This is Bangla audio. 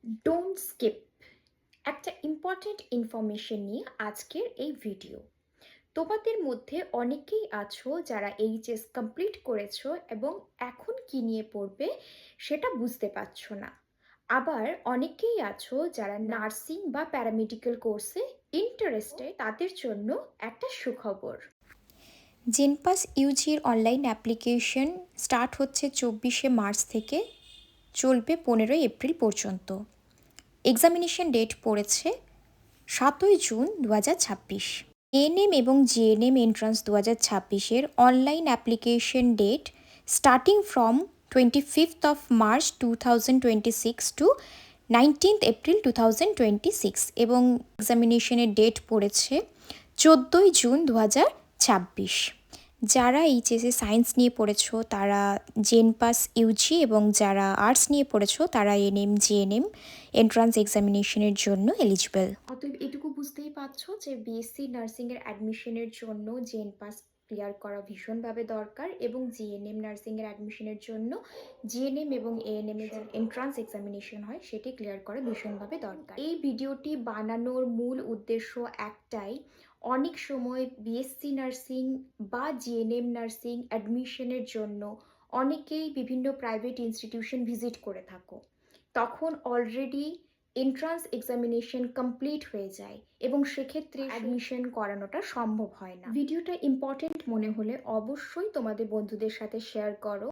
ডোন্ট স্কিপ একটা ইম্পর্ট্যান্ট ইনফরমেশন নিয়ে আজকের এই ভিডিও। তোমাদের মধ্যে অনেকেই আছো যারা এইচএস কমপ্লিট করেছো এবং এখন কি নিয়ে পড়বে সেটা বুঝতে পারছো না। আবার অনেকেই আছো যারা নার্সিং বা প্যারামেডিক্যাল কোর্সে ইন্টারেস্টেড, তাদের জন্য একটা সুখবর। জেনপাস ইউজির অনলাইন অ্যাপ্লিকেশন স্টার্ট হচ্ছে 24শে মার্চ থেকে, চলবে 15ই এপ্রিল পর্যন্ত। এক্সামিনেশন ডেট পড়েছে 7ই জুন 2026। এএনএম এবং জিএনএম এন্ট্রান্স 2026-এর online application date starting from 25th of March 2026 to 19th April 2026 এবং এক্সামিনেশনের ডেট পড়েছে 14ই জুন 2026। যারা এইচএসে সায়েন্স নিয়ে পড়েছো তারা জেনপাস ইউজি এবং যারা আর্টস নিয়ে পড়েছো তারা এনএম জিএনএম এন্ট্রান্স এক্সামিনেশনের জন্য এলিজিবল। অতএব এটুকু বুঝতেই পারছো যে বিএসসি নার্সিংয়ের অ্যাডমিশনের জন্য জেএন পাস ক্লিয়ার করা ভীষণভাবে দরকার, এবং জিএনএম নার্সিংয়ের অ্যাডমিশনের জন্য জিএনএম এবং এএনএম এর যে এন্ট্রান্স এক্সামিনেশন হয় সেটি ক্লিয়ার করা ভীষণভাবে দরকার। এই ভিডিওটি বানানোর মূল উদ্দেশ্য একটাই, অনেক সময় বিএসসি নার্সিং বা জিএনএম নার্সিং অ্যাডমিশনের জন্য অনেকেই বিভিন্ন প্রাইভেট ইনস্টিটিউশন ভিজিট করে থাকো, তখন অলরেডি এন্ট্রান্স এক্সামিনেশন কমপ্লিট হয়ে যায় এবং সেক্ষেত্রে অ্যাডমিশন করানোটা সম্ভব হয় না। ভিডিওটা ইম্পর্টেন্ট মনে হলে অবশ্যই তোমাদের বন্ধুদের সাথে শেয়ার করো।